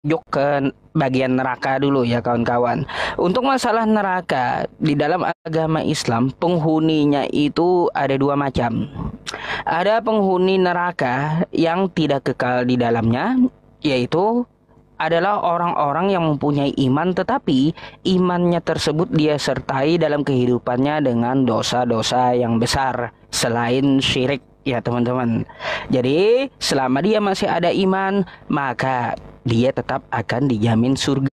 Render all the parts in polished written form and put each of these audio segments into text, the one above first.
merujuk ke bagian neraka dulu ya kawan-kawan. Untuk masalah neraka di dalam agama Islam, penghuninya itu ada dua macam. Ada penghuni neraka yang tidak kekal di dalamnya, yaitu adalah orang-orang yang mempunyai iman tetapi imannya tersebut dia sertai dalam kehidupannya dengan dosa-dosa yang besar selain syirik ya teman-teman. Jadi selama dia masih ada iman maka dia tetap akan dijamin surga.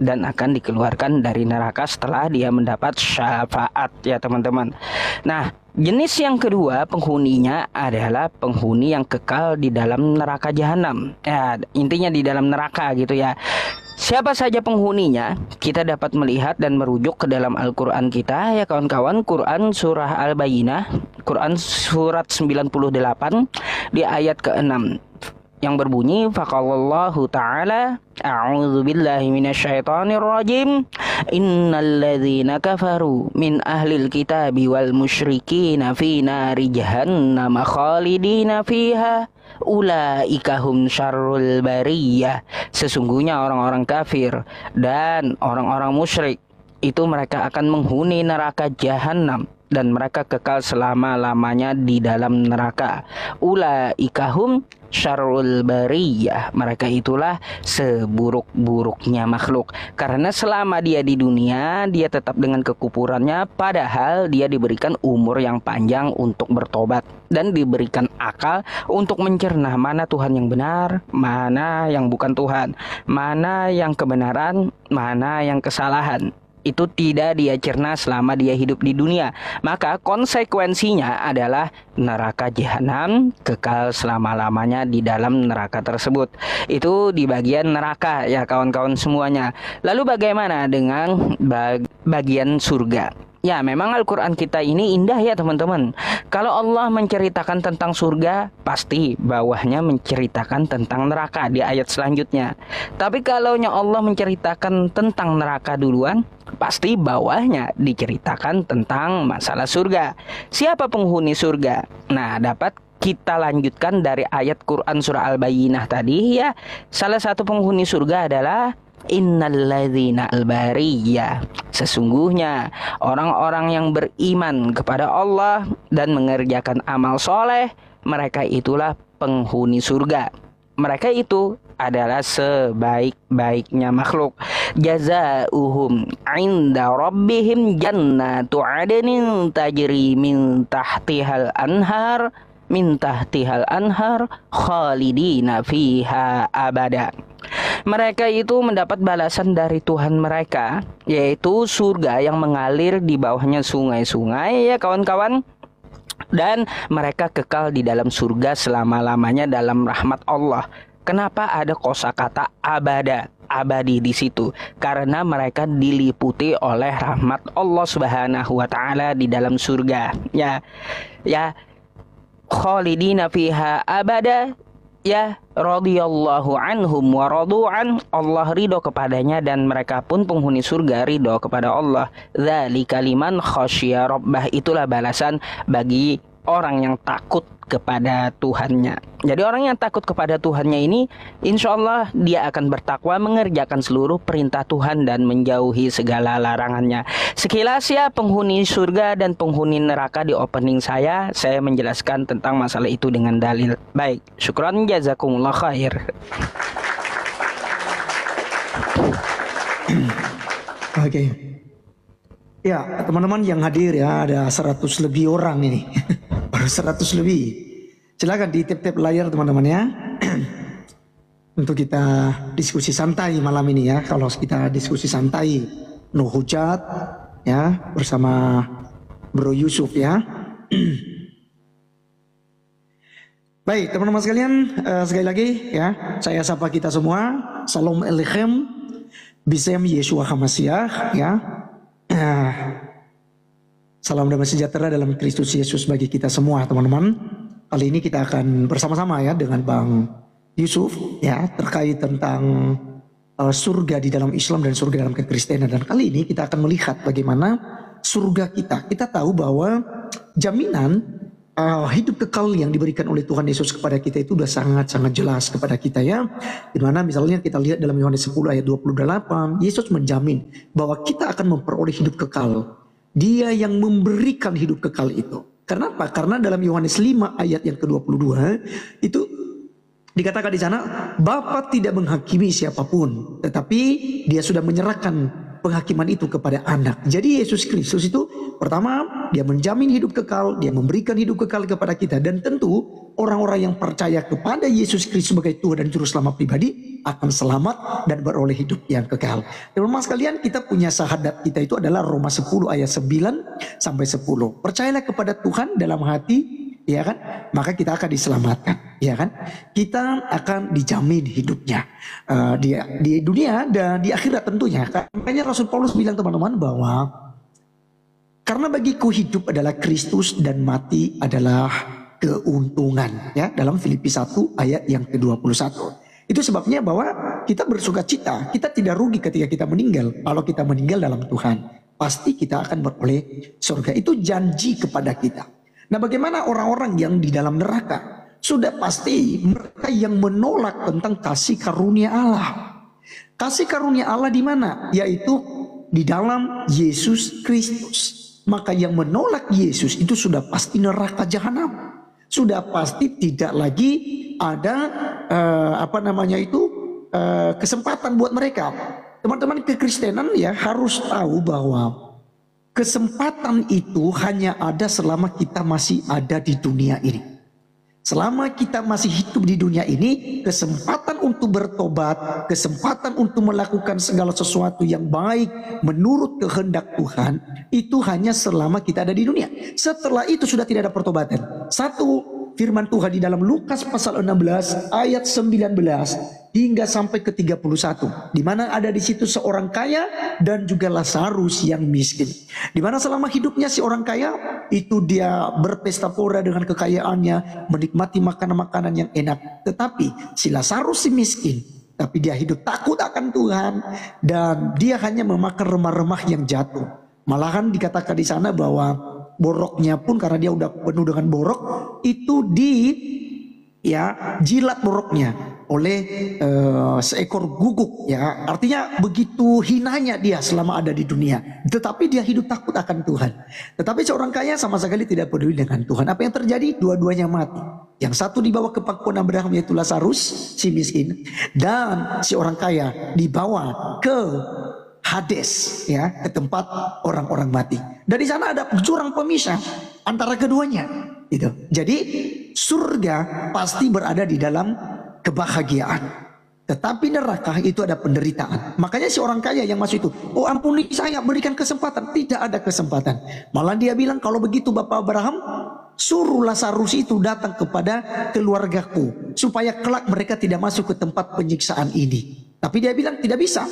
Dan akan dikeluarkan dari neraka setelah dia mendapat syafaat ya teman-teman. Nah, jenis yang kedua penghuninya adalah penghuni yang kekal di dalam neraka jahanam. Ya, intinya di dalam neraka gitu ya. Siapa saja penghuninya, kita dapat melihat dan merujuk ke dalam Al-Quran kita ya kawan-kawan. Quran surah Al-Bayyinah, Quran surat 98 di ayat ke-6 yang berbunyi faqallahu ta'ala a'udzubillahi minasyaitonirrajim innalladzina kafaru min ahlil kitabi wal musyrikina fi nari jahannam khalidina fiha ulaika hum syarrul bariyah. Sesungguhnya orang-orang kafir dan orang-orang musyrik itu mereka akan menghuni neraka jahanam dan mereka kekal selama-lamanya di dalam neraka. Ulaika hum syarrul bariyah, mereka itulah seburuk-buruknya makhluk. Karena selama dia di dunia dia tetap dengan kekufurannya, padahal dia diberikan umur yang panjang untuk bertobat dan diberikan akal untuk mencerna mana Tuhan yang benar, mana yang bukan Tuhan, mana yang kebenaran, mana yang kesalahan. Itu tidak dia cerna selama dia hidup di dunia. Maka konsekuensinya adalah neraka jahanam, kekal selama-lamanya di dalam neraka tersebut. Itu di bagian neraka ya kawan-kawan semuanya. Lalu bagaimana dengan bagian surga? Ya, memang Al-Quran kita ini indah ya teman-teman. Kalau Allah menceritakan tentang surga, pasti bawahnya menceritakan tentang neraka di ayat selanjutnya. Tapi kalau Allah menceritakan tentang neraka duluan, pasti bawahnya diceritakan tentang masalah surga. Siapa penghuni surga? Nah, dapat kita lanjutkan dari ayat Quran surah Al-Bayyinah tadi ya. Salah satu penghuni surga adalah innalladzina al-bariyah. Sesungguhnya orang-orang yang beriman kepada Allah dan mengerjakan amal soleh, mereka itulah penghuni surga. Mereka itu adalah sebaik-baiknya makhluk. Jazaohum inda rabbihim jannatu adnin tajri min tahtihal anhar khalidina fiha abada. Mereka itu mendapat balasan dari Tuhan mereka, yaitu surga yang mengalir di bawahnya sungai-sungai ya kawan-kawan. Dan mereka kekal di dalam surga selama-lamanya dalam rahmat Allah. Kenapa ada kosakata abadi di situ? Karena mereka diliputi oleh rahmat Allah Subhanahu wa taala di dalam surga. Ya. Khalidina fiha abada. Ya, radhiyallahu anhum wa radu'an. Allah ridho kepadanya dan mereka pun penghuni surga ridho kepada Allah. Dzalika liman khasya rabbah. Itulah balasan bagi orang yang takut kepada Tuhannya. Jadi orang yang takut kepada Tuhannya ini, insya Allah dia akan bertakwa, mengerjakan seluruh perintah Tuhan dan menjauhi segala larangannya. Sekilas ya penghuni surga dan penghuni neraka di opening saya menjelaskan tentang masalah itu dengan dalil. Baik, syukran jazakumullah khair. Oke. Ya, teman-teman yang hadir ya, ada 100 lebih orang ini. Baru 100 lebih. Silakan di tap-tap layar teman-teman ya. Untuk kita diskusi santai malam ini ya. Kalau kita diskusi santai, no hujat ya, bersama Bro Yusuf ya. Baik teman-teman sekalian, sekali lagi ya, saya sapa kita semua. Salam alaikum, bisem Yeshua Hamasiah ya. Salam damai sejahtera dalam Kristus Yesus bagi kita semua teman-teman. Kali ini kita akan bersama-sama ya dengan Bang Yusuf ya terkait tentang surga di dalam Islam dan surga dalam kekristenan. Dan kali ini kita akan melihat bagaimana surga kita. Kita tahu bahwa jaminan hidup kekal yang diberikan oleh Tuhan Yesus kepada kita itu sudah sangat-sangat jelas kepada kita ya. Dimana misalnya kita lihat dalam Yohanes 10 ayat 28, Yesus menjamin bahwa kita akan memperoleh hidup kekal. Dia yang memberikan hidup kekal itu. Kenapa? Karena dalam Yohanes 5 ayat yang ke-22 itu dikatakan di sana, Bapa tidak menghakimi siapapun, tetapi dia sudah menyerahkan penghakiman itu kepada anak. Jadi Yesus Kristus itu pertama, dia menjamin hidup kekal, dia memberikan hidup kekal kepada kita. Dan tentu orang-orang yang percaya kepada Yesus Kristus sebagai Tuhan dan Juru Selamat pribadi akan selamat dan beroleh hidup yang kekal. Teman-teman sekalian, kita punya syahadat kita itu adalah Roma 10 ayat 9 sampai 10. Percayalah kepada Tuhan dalam hati, ya kan, maka kita akan diselamatkan, ya kan, kita akan dijamin hidupnya di dunia dan di akhirat tentunya. Makanya Rasul Paulus bilang teman-teman bahwa karena bagiku hidup adalah Kristus dan mati adalah keuntungan, ya, dalam Filipi 1 ayat yang ke-21. Itu sebabnya bahwa kita bersuka cita, kita tidak rugi ketika kita meninggal. Kalau kita meninggal dalam Tuhan, pasti kita akan beroleh surga. Itu janji kepada kita. Nah, bagaimana orang-orang yang di dalam neraka? Sudah pasti mereka yang menolak tentang kasih karunia Allah. Kasih karunia Allah di mana? Yaitu di dalam Yesus Kristus. Maka yang menolak Yesus itu sudah pasti neraka jahanam. Sudah pasti tidak lagi ada kesempatan buat mereka. Teman-teman kekristenan ya harus tahu bahwa kesempatan itu hanya ada selama kita masih ada di dunia ini. Selama kita masih hidup di dunia ini, kesempatan untuk bertobat, kesempatan untuk melakukan segala sesuatu yang baik menurut kehendak Tuhan, itu hanya selama kita ada di dunia. Setelah itu sudah tidak ada pertobatan. Satu, firman Tuhan di dalam Lukas pasal 16 ayat 19 hingga sampai ke 31, di mana ada di situ seorang kaya dan juga Lazarus yang miskin. Di mana selama hidupnya si orang kaya itu dia berpesta pora dengan kekayaannya, menikmati makanan-makanan yang enak. Tetapi si Lazarus si miskin, tapi dia hidup takut akan Tuhan dan dia hanya memakan remah-remah yang jatuh. Malahan dikatakan di sana bahwa boroknya pun karena dia udah penuh dengan borok itu jilat boroknya oleh seekor guguk, ya, artinya begitu hinanya dia selama ada di dunia. Tetapi dia hidup takut akan Tuhan. Tetapi seorang kaya sama sekali tidak peduli dengan Tuhan. Apa yang terjadi? Dua-duanya mati. Yang satu dibawa ke pangkuan Abraham yaitu Lazarus si miskin, dan si orang kaya dibawa ke Hades, ya, ke tempat orang-orang mati. Dari sana ada jurang pemisah antara keduanya. Gitu. Jadi surga pasti berada di dalam kebahagiaan, tetapi neraka itu ada penderitaan. Makanya si orang kaya yang masuk itu, oh ampuni saya, berikan kesempatan. Tidak ada kesempatan. Malah dia bilang, kalau begitu Bapak Abraham, suruh Lazarus itu datang kepada keluargaku supaya kelak mereka tidak masuk ke tempat penyiksaan ini. Tapi dia bilang tidak bisa.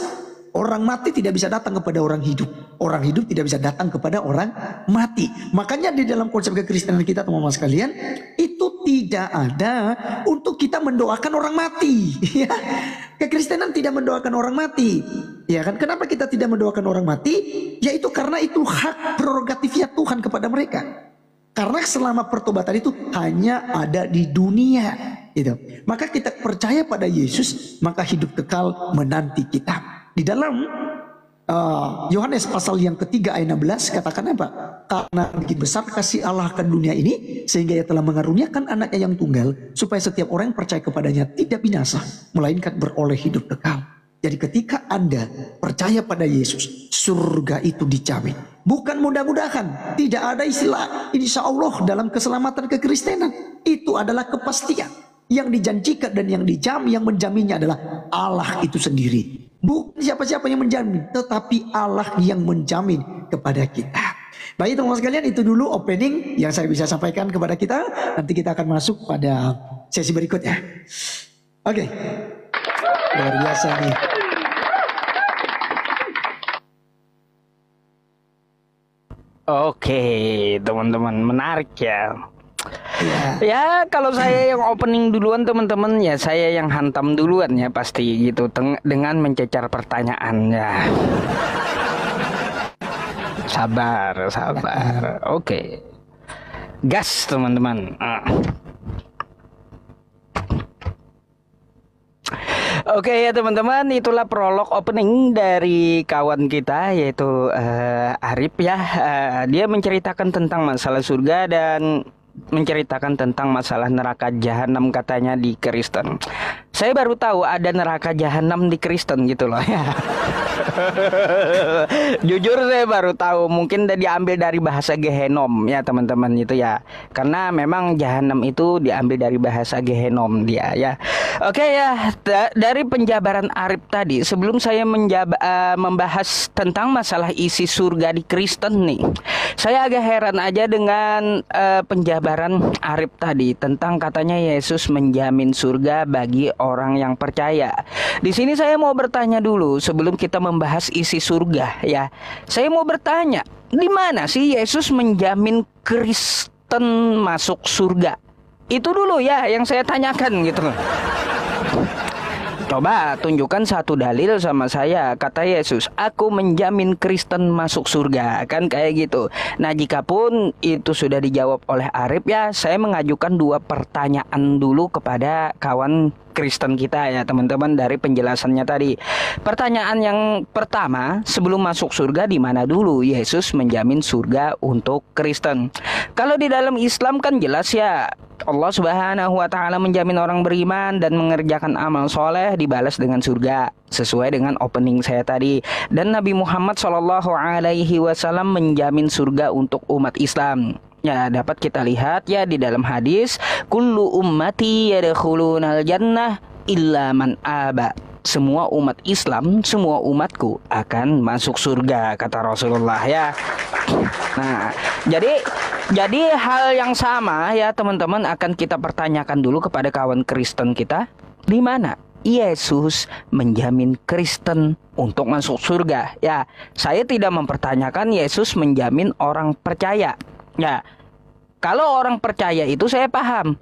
Orang mati tidak bisa datang kepada orang hidup. Orang hidup tidak bisa datang kepada orang mati. Makanya di dalam konsep kekristenan kita teman-teman sekalian, itu tidak ada untuk kita mendoakan orang mati. Ya. Kekristenan tidak mendoakan orang mati. Ya kan? Kenapa kita tidak mendoakan orang mati? Yaitu karena itu hak prerogatifnya Tuhan kepada mereka. Karena selama pertobatan itu hanya ada di dunia. Gitu. Maka kita percaya pada Yesus, maka hidup kekal menanti kita. Di dalam Yohanes pasal yang ketiga ayat 16 katakan apa? Karena begitu besar kasih Allah akan dunia ini, sehingga ia telah mengaruniakan anaknya yang tunggal, supaya setiap orang yang percaya kepadanya tidak binasa, melainkan beroleh hidup kekal. Jadi ketika Anda percaya pada Yesus, surga itu dijamin. Bukan mudah-mudahan, tidak ada istilah insya Allah dalam keselamatan kekristenan. Itu adalah kepastian. Yang dijanjikan dan yang dijamin, yang menjaminnya adalah Allah itu sendiri. Bukan siapa-siapa yang menjamin, tetapi Allah yang menjamin kepada kita. Baik teman-teman sekalian, itu dulu opening yang saya bisa sampaikan kepada kita. Nanti kita akan masuk pada sesi berikutnya. Oke, luar biasa nih. Oke, teman-teman, menarik ya. Ya, kalau saya yang opening duluan teman-teman, ya saya yang hantam duluan ya pasti gitu dengan mencecar pertanyaan ya. Sabar, sabar. Oke. Gas teman-teman. Oke ya teman-teman, itulah prolog opening dari kawan kita yaitu Arif ya. Dia menceritakan tentang masalah surga dan menceritakan tentang masalah neraka jahanam katanya di Kristen. Saya baru tahu ada neraka jahanam di Kristen gitu loh ya. Jujur saya baru tahu, mungkin udah diambil dari bahasa Gehenom ya teman-teman itu ya. Karena memang jahanam itu diambil dari bahasa Gehenom dia ya. Oke ya, dari penjabaran Arif tadi, sebelum saya membahas tentang masalah isi surga di Kristen nih, saya agak heran aja dengan penjabaran Arif tadi tentang katanya Yesus menjamin surga bagi orang yang percaya. Di sini saya mau bertanya dulu sebelum kita membahas isi surga ya. Saya mau bertanya, di mana sih Yesus menjamin Kristen masuk surga? Itu dulu ya yang saya tanyakan gitu loh. Coba tunjukkan satu dalil sama saya. Kata Yesus, aku menjamin Kristen masuk surga. Kan kayak gitu. Nah, jikapun itu sudah dijawab oleh Arif ya, saya mengajukan dua pertanyaan dulu kepada kawan Kristen kita ya teman-teman dari penjelasannya tadi. Pertanyaan yang pertama, sebelum masuk surga di mana dulu Yesus menjamin surga untuk Kristen? Kalau di dalam Islam kan jelas ya, Allah Subhanahu wa taala menjamin orang beriman dan mengerjakan amal soleh dibalas dengan surga sesuai dengan opening saya tadi. Dan Nabi Muhammad SAW menjamin surga untuk umat Islam. Ya, dapat kita lihat ya di dalam hadis, kullu ummati yadkhulunal jannah illa man aba. Semua umat Islam, semua umatku akan masuk surga, kata Rasulullah ya. Nah, jadi hal yang sama ya teman-teman akan kita pertanyakan dulu kepada kawan Kristen kita. Di mana Yesus menjamin Kristen untuk masuk surga? Ya, saya tidak mempertanyakan Yesus menjamin orang percaya. Ya, kalau orang percaya itu saya paham.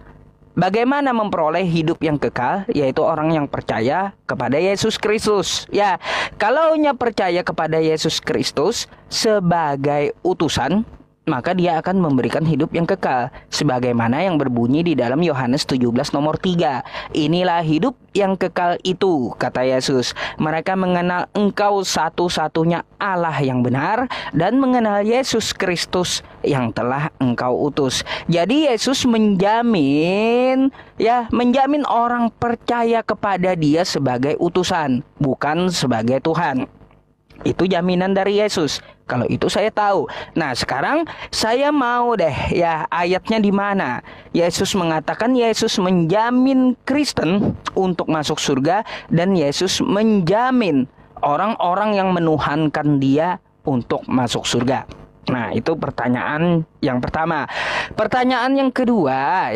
Bagaimana memperoleh hidup yang kekal, yaitu orang yang percaya kepada Yesus Kristus. Ya, kalau percaya kepada Yesus Kristus sebagai utusan, maka dia akan memberikan hidup yang kekal. Sebagaimana yang berbunyi di dalam Yohanes 17 nomor 3. Inilah hidup yang kekal itu, kata Yesus. Mereka mengenal Engkau satu-satunya Allah yang benar dan mengenal Yesus Kristus yang telah Engkau utus. Jadi Yesus menjamin orang percaya kepada Dia sebagai utusan, bukan sebagai Tuhan. Itu jaminan dari Yesus. Kalau itu saya tahu. Nah, sekarang saya mau deh ya ayatnya di mana Yesus mengatakan Yesus menjamin Kristen untuk masuk surga dan Yesus menjamin orang-orang yang menuhankan Dia untuk masuk surga. Nah, itu pertanyaan yang pertama. Pertanyaan yang kedua,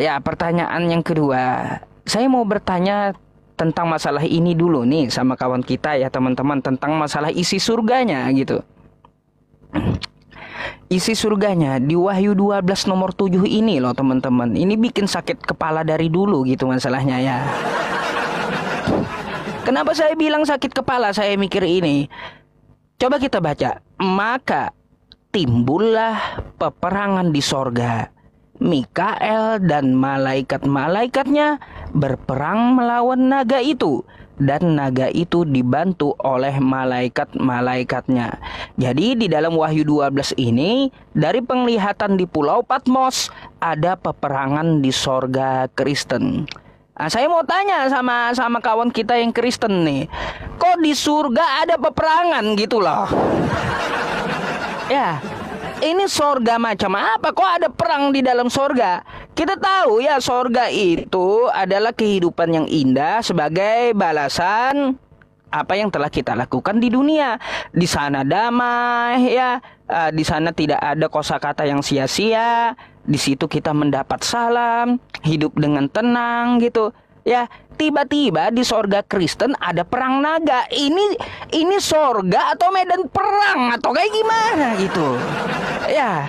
saya mau bertanya tentang masalah ini dulu nih sama kawan kita ya teman-teman, tentang masalah isi surganya gitu. Isi surganya di Wahyu 12 nomor 7 ini loh teman-teman. Ini bikin sakit kepala dari dulu gitu masalahnya ya. Kenapa saya bilang sakit kepala? Saya mikir ini. Coba kita baca. Maka timbullah peperangan di sorga. Mikael dan malaikat-malaikatnya berperang melawan naga itu, dan naga itu dibantu oleh malaikat-malaikatnya. Jadi di dalam Wahyu 12 ini, dari penglihatan di Pulau Patmos ada peperangan di sorga Kristen. Nah, saya mau tanya sama kawan kita yang Kristen nih, kok di surga ada peperangan gitu loh? Ya, ini sorga macam apa? Kok ada perang di dalam sorga? Kita tahu ya, sorga itu adalah kehidupan yang indah sebagai balasan apa yang telah kita lakukan di dunia. Di sana damai ya, di sana tidak ada kosakata yang sia-sia. Di situ kita mendapat salam, hidup dengan tenang gitu. Ya, tiba-tiba di sorga Kristen ada perang naga. Ini sorga atau medan perang atau kayak gimana gitu. Ya,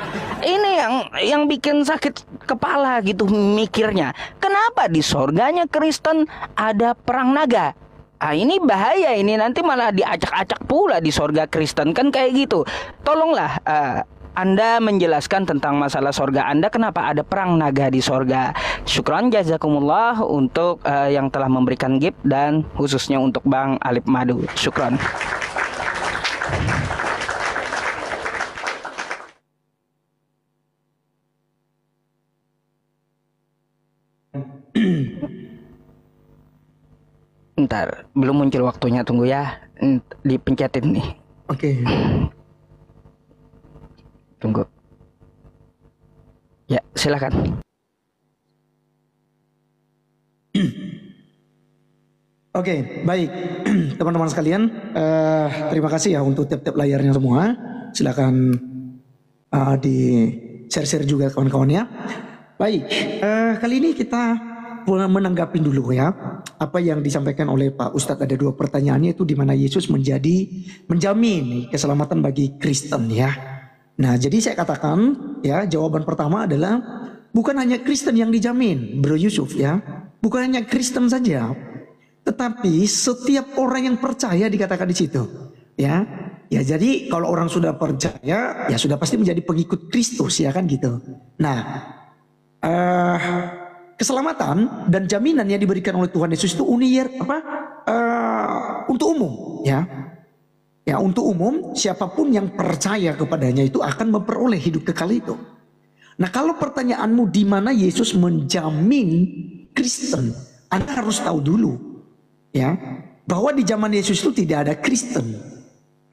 ini yang bikin sakit kepala gitu mikirnya. Kenapa di sorganya Kristen ada perang naga? Ah, ini bahaya, ini nanti malah diacak-acak pula di sorga Kristen kan kayak gitu. Tolonglah Anda menjelaskan tentang masalah sorga Anda, kenapa ada perang naga di sorga. Syukran jazakumullah untuk yang telah memberikan gift dan khususnya untuk Bang Alip Madu. Syukran. Ntar, belum muncul waktunya, tunggu ya. Dipencetin nih. Oke. Tunggu. Ya, silakan. Oke, baik. Teman-teman sekalian, terima kasih ya untuk tiap-tiap layarnya semua. Silakan di share-share juga kawan-kawannya. Baik, kali ini kita menanggapi dulu ya apa yang disampaikan oleh Pak Ustadz. Ada dua pertanyaannya, itu di mana Yesus menjamin keselamatan bagi Kristen ya. Nah, jadi saya katakan ya, jawaban pertama adalah bukan hanya Kristen yang dijamin, Bro Yusuf ya. Bukan hanya Kristen saja, tetapi setiap orang yang percaya dikatakan di situ ya. Ya, jadi kalau orang sudah percaya ya sudah pasti menjadi pengikut Kristus ya kan gitu. Nah, keselamatan dan jaminan yang diberikan oleh Tuhan Yesus itu untuk umum ya. Ya, untuk umum, siapapun yang percaya kepadanya itu akan memperoleh hidup kekal itu. Nah, kalau pertanyaanmu di mana Yesus menjamin Kristen, Anda harus tahu dulu ya, bahwa di zaman Yesus itu tidak ada Kristen.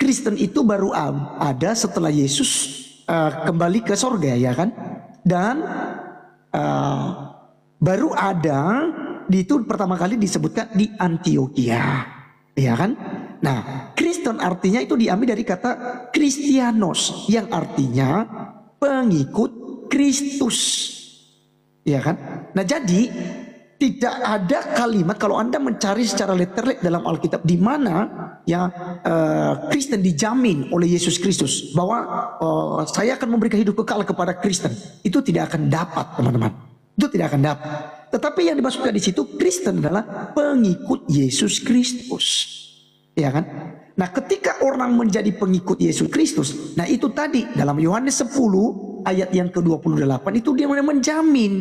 Kristen itu baru ada setelah Yesus kembali ke sorga ya kan. Dan baru ada itu pertama kali disebutkan di Antioquia ya kan. Nah, Kristen artinya itu diambil dari kata Kristianos yang artinya pengikut Kristus. Ya kan? Nah, jadi tidak ada kalimat kalau Anda mencari secara literal dalam Alkitab di mana ya Kristen dijamin oleh Yesus Kristus bahwa saya akan memberikan hidup kekal kepada Kristen. Itu tidak akan dapat, teman-teman. Itu tidak akan dapat. Tetapi yang dimasukkan di situ Kristen adalah pengikut Yesus Kristus. Ya kan? Nah, ketika orang menjadi pengikut Yesus Kristus, nah itu tadi dalam Yohanes 10 ayat yang ke-28 itu dia menjamin.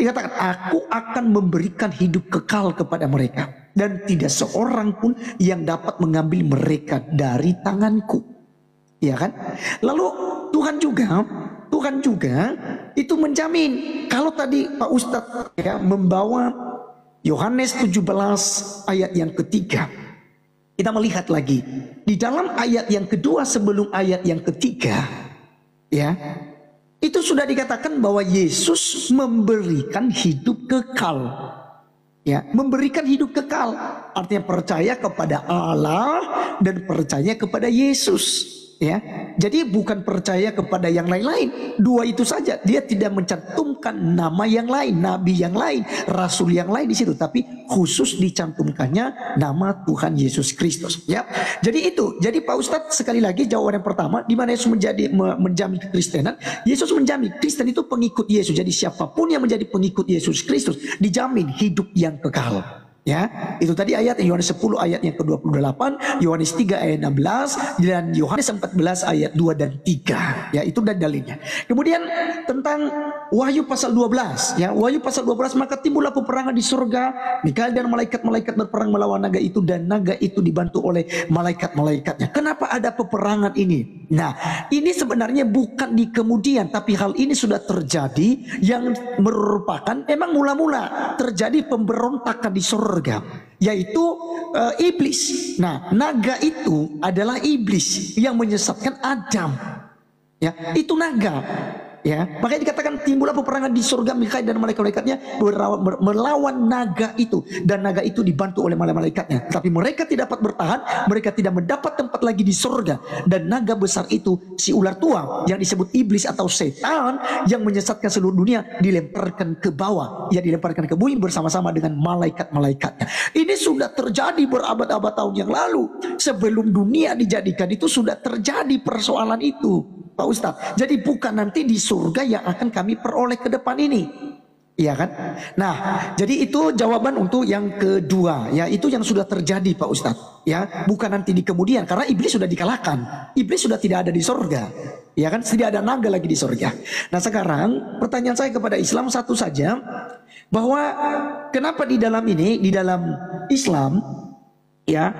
Dikatakan, aku akan memberikan hidup kekal kepada mereka dan tidak seorang pun yang dapat mengambil mereka dari tanganku. Ya kan? Lalu Tuhan juga itu menjamin. Kalau tadi Pak Ustadz ya membawa Yohanes 17 ayat yang ketiga, kita melihat lagi di dalam ayat yang kedua sebelum ayat yang ketiga ya, itu sudah dikatakan bahwa Yesus memberikan hidup kekal ya, memberikan hidup kekal artinya percaya kepada Allah dan percaya kepada Yesus ya. Jadi bukan percaya kepada yang lain-lain, dua itu saja. Dia tidak mencantumkan nama yang lain, nabi yang lain, rasul yang lain di situ, tapi khusus dicantumkannya nama Tuhan Yesus Kristus ya. Jadi itu, jadi Pak Ustadz sekali lagi jawaban yang pertama, di mana Yesus menjamin kekristenan. Yesus menjamin Kristen itu pengikut Yesus. Jadi siapapun yang menjadi pengikut Yesus Kristus dijamin hidup yang kekal. Ya, itu tadi ayat Yohanes 10 ayat yang ke-28, Yohanes 3 ayat 16 dan Yohanes 14 ayat 2 dan 3. Ya, itu dan dalilnya. Kemudian tentang Wahyu pasal 12, ya, Wahyu pasal 12, maka timbullah peperangan di surga, Mikael dan malaikat-malaikat berperang melawan naga itu dan naga itu dibantu oleh malaikat-malaikatnya. Kenapa ada peperangan ini? Nah, ini sebenarnya bukan di kemudian, tapi hal ini sudah terjadi yang merupakan emang mula-mula terjadi pemberontakan di surga, yaitu iblis. Nah, naga itu adalah iblis yang menyesatkan Adam. Ya, itu naga. Ya, makanya dikatakan timbullah peperangan di surga, Mikael dan malaikat-malaikatnya melawan naga itu, dan naga itu dibantu oleh malaikatnya. Tapi mereka tidak dapat bertahan, mereka tidak mendapat tempat lagi di surga. Dan naga besar itu, si ular tua yang disebut iblis atau setan yang menyesatkan seluruh dunia, dilemparkan ke bawah, ya, dilemparkan ke bumi bersama-sama dengan malaikat-malaikatnya. Ini sudah terjadi berabad-abad tahun yang lalu. Sebelum dunia dijadikan itu sudah terjadi persoalan itu. Pak Ustadz. Jadi bukan nanti di surga yang akan kami peroleh ke depan ini. Iya kan? Nah, jadi itu jawaban untuk yang kedua, ya itu yang sudah terjadi Pak Ustadz, ya bukan nanti di kemudian, karena iblis sudah dikalahkan, iblis sudah tidak ada di surga, ya kan? Tidak ada naga lagi di surga. Nah sekarang pertanyaan saya kepada Islam satu saja, bahwa kenapa di dalam ini, di dalam Islam, ya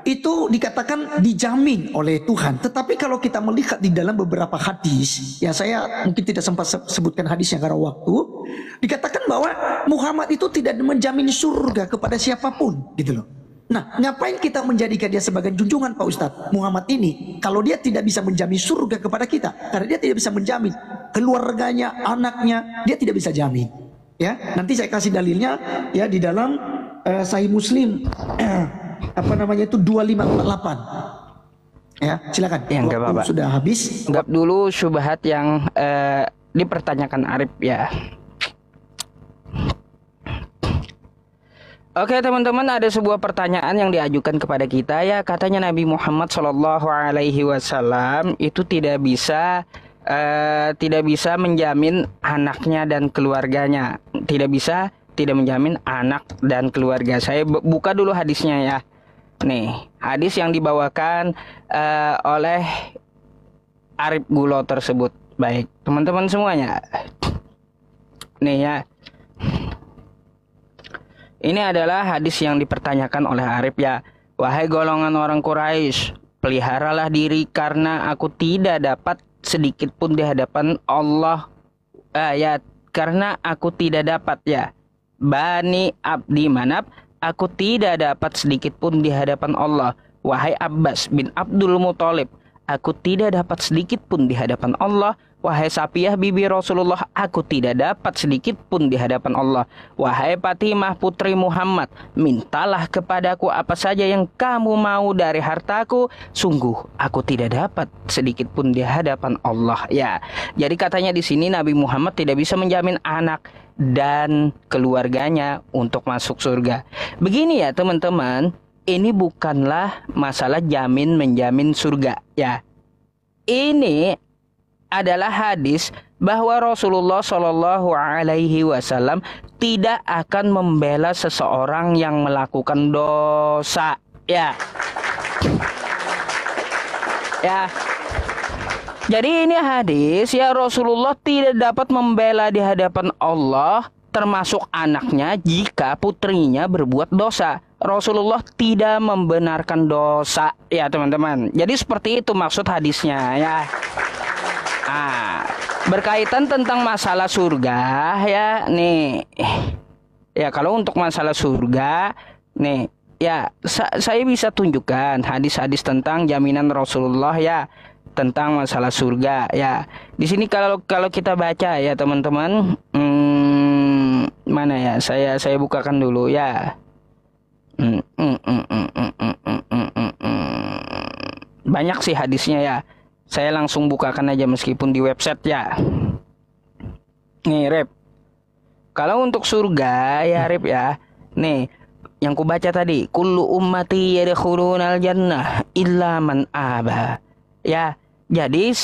itu dikatakan dijamin oleh Tuhan. Tetapi kalau kita melihat di dalam beberapa hadis, ya saya mungkin tidak sempat sebutkan hadisnya karena waktu, dikatakan bahwa Muhammad itu tidak menjamin surga kepada siapapun, gitu loh. Nah, ngapain kita menjadikan dia sebagai junjungan Pak Ustadz Muhammad ini, kalau dia tidak bisa menjamin surga kepada kita, karena dia tidak bisa menjamin keluarganya, anaknya, dia tidak bisa jamin. Ya, nanti saya kasih dalilnya ya di dalam Sahih Muslim. Apa namanya itu 2548. Ya, silakan. Ya, enggak apa-apa. Sudah habis. Anggap dulu syubhat yang dipertanyakan Arif ya. Oke teman-teman, ada sebuah pertanyaan yang diajukan kepada kita ya, katanya Nabi Muhammad SAW itu tidak bisa menjamin anaknya dan keluarganya, tidak menjamin anak dan keluarga. Saya buka dulu hadisnya ya. Nih, hadis yang dibawakan oleh Arif Gulo tersebut. Baik, teman-teman semuanya. Nih ya. Ini adalah hadis yang dipertanyakan oleh Arif ya. Wahai golongan orang Quraisy, peliharalah diri karena aku tidak dapat sedikit pun di hadapan Allah. Karena aku tidak dapat ya. Bani Abdi Manaf, aku tidak dapat sedikit pun di hadapan Allah. Wahai Abbas bin Abdul Muthalib, aku tidak dapat sedikit pun di hadapan Allah. Wahai Safiyah bibi Rasulullah, aku tidak dapat sedikit pun di hadapan Allah. Wahai Fatimah putri Muhammad, mintalah kepadaku apa saja yang kamu mau dari hartaku. Sungguh aku tidak dapat sedikit pun di hadapan Allah. Ya, jadi katanya di sini Nabi Muhammad tidak bisa menjamin anak dan keluarganya untuk masuk surga. Begini ya teman-teman, ini bukanlah masalah jamin menjamin surga ya. Ini adalah hadis bahwa Rasulullah Shallallahu Alaihi Wasallam tidak akan membela seseorang yang melakukan dosa ya. Jadi ini hadis ya, Rasulullah tidak dapat membela di hadapan Allah termasuk anaknya jika putrinya berbuat dosa. Rasulullah tidak membenarkan dosa ya teman-teman. Jadi seperti itu maksud hadisnya ya. Berkaitan tentang masalah surga ya nih. Ya kalau untuk masalah surga nih ya, saya bisa tunjukkan hadis-hadis tentang jaminan Rasulullah ya tentang masalah surga ya. Di sini kalau kita baca ya teman-teman, mana ya, saya bukakan dulu ya. Banyak sih hadisnya ya. Saya langsung bukakan aja meskipun di website ya. Nih Rep, kalau untuk surga ya Rep ya, nih yang ku baca tadi, kullu ummati yadkhulunal jannah illa man aba. Ya, jadi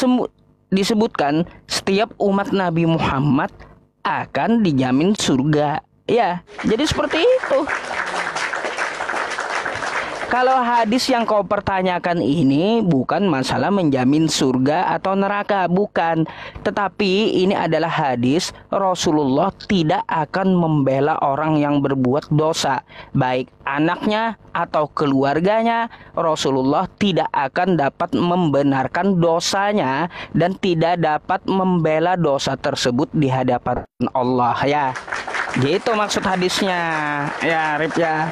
disebutkan setiap umat Nabi Muhammad akan dijamin surga. Ya, jadi seperti itu. Kalau hadis yang kau pertanyakan ini bukan masalah menjamin surga atau neraka, bukan. Tetapi ini adalah hadis Rasulullah tidak akan membela orang yang berbuat dosa, baik anaknya atau keluarganya. Rasulullah tidak akan dapat membenarkan dosanya dan tidak dapat membela dosa tersebut di hadapan Allah ya. Gitu maksud hadisnya ya Rip ya.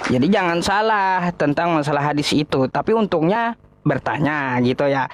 Jadi jangan salah tentang masalah hadis itu, tapi untungnya bertanya gitu ya.